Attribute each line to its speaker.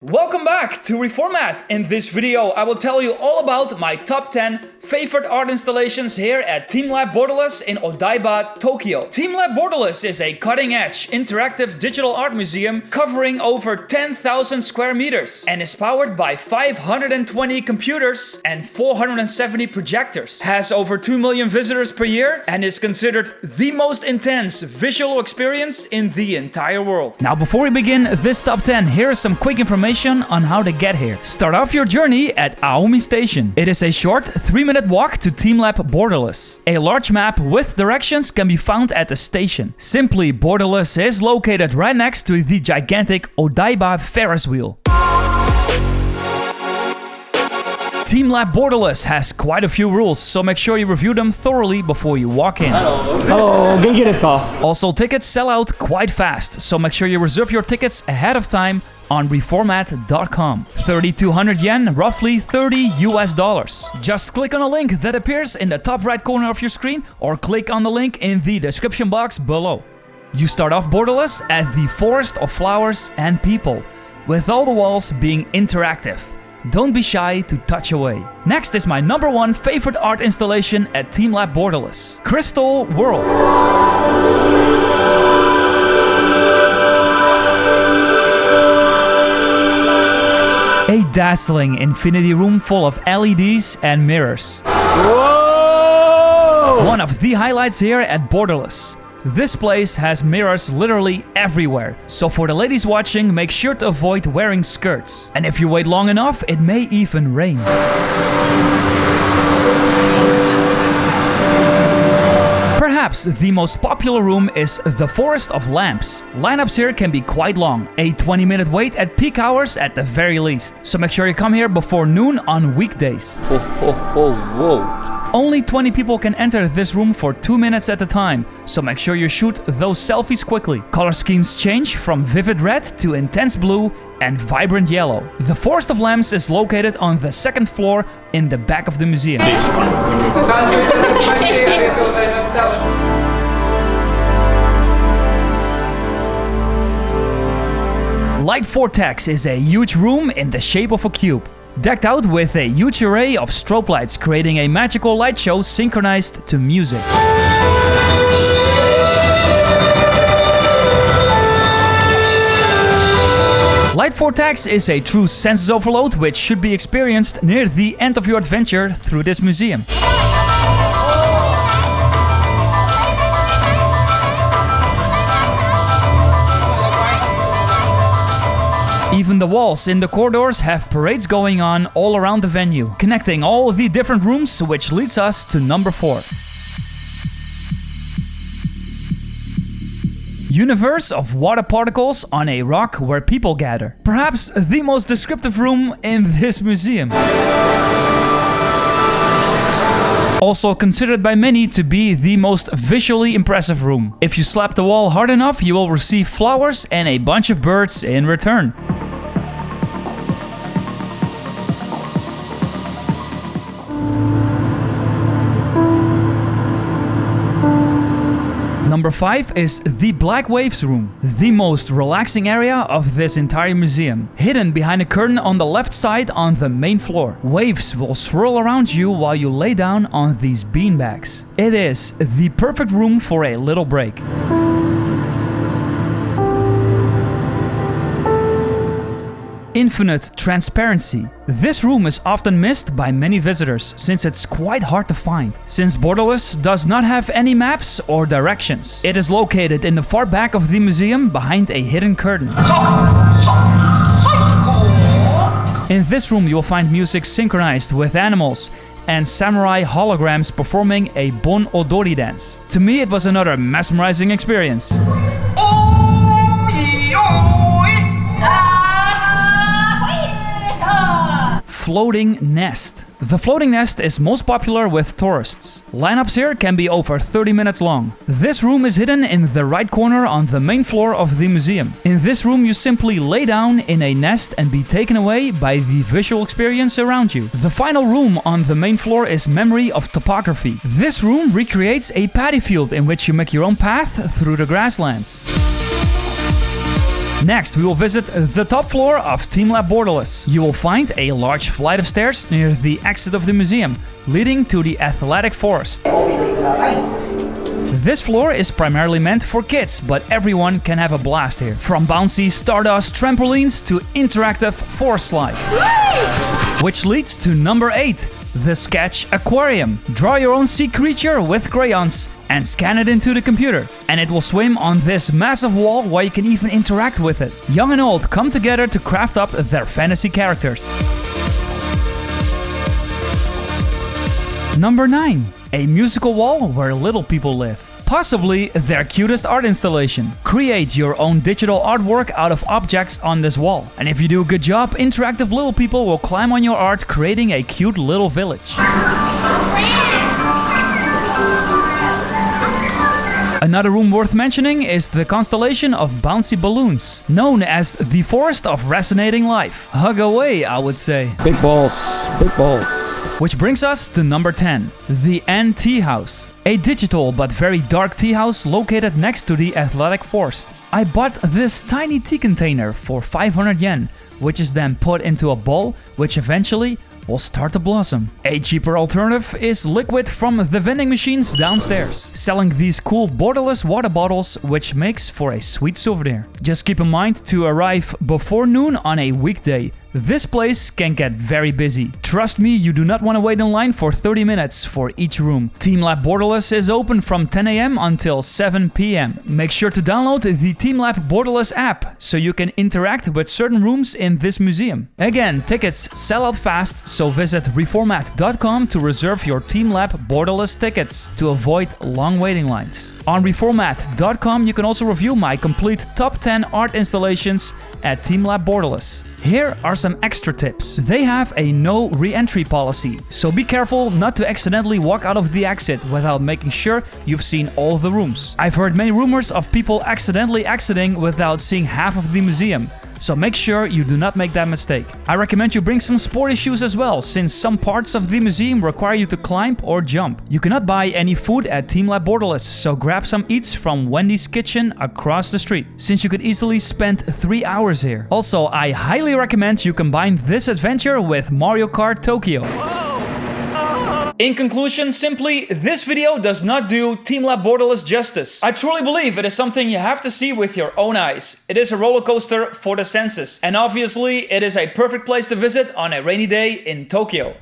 Speaker 1: Welcome back to Reformat. In this video, I will tell you all about my top 10 favorite art installations here at teamLab Borderless in Odaiba, Tokyo. teamLab Borderless is a cutting-edge interactive digital art museum covering over 10,000 square meters and is powered by 520 computers and 470 projectors. Has over 2 million visitors per year and is considered the most intense visual experience in the entire world. Now, before we begin this top 10, here is some quick information on how to get here. Start off your journey at Aomi Station. It is a short 3-minute walk to teamLab Borderless. A large map with directions can be found at the station. Simply, Borderless is located right next to the gigantic Odaiba Ferris wheel. teamLab Borderless has quite a few rules, so make sure you review them thoroughly before you walk in.
Speaker 2: Hello, genki desu ka?
Speaker 1: Also, tickets sell out quite fast, so make sure you reserve your tickets ahead of time on reformat.com. 3,200 yen, roughly $30 US. Just click on a link that appears in the top right corner of your screen or click on the link in the description box below. You start off Borderless at the Forest of Flowers and People, with all the walls being interactive. Don't be shy to touch away. Next is my number 1 favorite art installation at teamLab Borderless, Crystal World. A dazzling infinity room full of LEDs and mirrors.
Speaker 2: Whoa!
Speaker 1: One of the highlights here at Borderless. This place has mirrors literally everywhere, so for the ladies watching, make sure to avoid wearing skirts. And if you wait long enough, it may even rain. Perhaps the most popular room is the Forest of Lamps. Lineups here can be quite long, a 20-minute wait at peak hours at the very least. So make sure you come here before noon on weekdays.
Speaker 2: Whoa.
Speaker 1: Only 20 people can enter this room for 2 minutes at a time, so make sure you shoot those selfies quickly. Color schemes change from vivid red to intense blue and vibrant yellow. The Forest of Lamps is located on the 2nd floor in the back of the museum. Light Vortex is a huge room in the shape of a cube, decked out with a huge array of strobe lights, creating a magical light show synchronized to music. Light Vortex is a true senses overload which should be experienced near the end of your adventure through this museum. Even the walls in the corridors have parades going on all around the venue, connecting all the different rooms, which leads us to number 4. Universe of water particles on a rock where people gather. Perhaps the most descriptive room in this museum. Also considered by many to be the most visually impressive room. If you slap the wall hard enough, you will receive flowers and a bunch of birds in return. Number 5 is the Black Waves room, the most relaxing area of this entire museum. Hidden behind a curtain on the left side on the main floor. Waves will swirl around you while you lay down on these beanbags. It is the perfect room for a little break. Infinite transparency. This room is often missed by many visitors since it's quite hard to find. Since Borderless does not have any maps or directions, it is located in the far back of the museum behind a hidden curtain. In this room you will find music synchronized with animals and samurai holograms performing a bon odori dance. To me it was another mesmerizing experience. Floating nest. The floating nest is most popular with tourists. Lineups here can be over 30 minutes long. This room is hidden in the right corner on the main floor of the museum. In this room you simply lay down in a nest and be taken away by the visual experience around you. The final room on the main floor is Memory of Topography. This room recreates a paddy field in which you make your own path through the grasslands. Next, we will visit the top floor of teamLab Borderless. You will find a large flight of stairs near the exit of the museum, leading to the athletic forest. This floor is primarily meant for kids, but everyone can have a blast here. From bouncy stardust trampolines to interactive forest slides. Which leads to number 8, the Sketch Aquarium. Draw your own sea creature with crayons and scan it into the computer, and it will swim on this massive wall where you can even interact with it. Young and old come together to craft up their fantasy characters. Number 9, a musical wall where little people live. Possibly their cutest art installation. Create your own digital artwork out of objects on this wall. And if you do a good job, interactive little people will climb on your art, creating a cute little village. Another room worth mentioning is the constellation of bouncy balloons, known as the Forest of Resonating Life. Hug away, I would say.
Speaker 2: Big balls, big balls.
Speaker 1: Which brings us to number 10, the N Tea House. A digital but very dark tea house located next to the athletic forest. I bought this tiny tea container for 500 yen, which is then put into a bowl, which eventually will start to blossom. A cheaper alternative is liquid from the vending machines downstairs, selling these cool borderless water bottles, which makes for a sweet souvenir. Just keep in mind to arrive before noon on a weekday. This place can get very busy. Trust me, you do not want to wait in line for 30 minutes for each room. teamLab Borderless is open from 10 AM until 7 PM. Make sure to download the teamLab Borderless app so you can interact with certain rooms in this museum. Again, tickets sell out fast, so visit reformat.com to reserve your teamLab Borderless tickets to avoid long waiting lines. On reformat.com you can also review my complete top 10 art installations at teamLab Borderless. Here are some extra tips. They have a no re-entry policy, so be careful not to accidentally walk out of the exit without making sure you've seen all of the rooms. I've heard many rumors of people accidentally exiting without seeing half of the museum, so make sure you do not make that mistake. I recommend you bring some sporty shoes as well, since some parts of the museum require you to climb or jump. You cannot buy any food at teamLab Borderless, so grab some eats from Wendy's kitchen across the street, since you could easily spend 3 hours here. Also, I highly recommend you combine this adventure with Mario Kart Tokyo. In conclusion, simply, this video does not do teamLab Borderless justice. I truly believe it is something you have to see with your own eyes. It is a roller coaster for the senses, and obviously it is a perfect place to visit on a rainy day in Tokyo.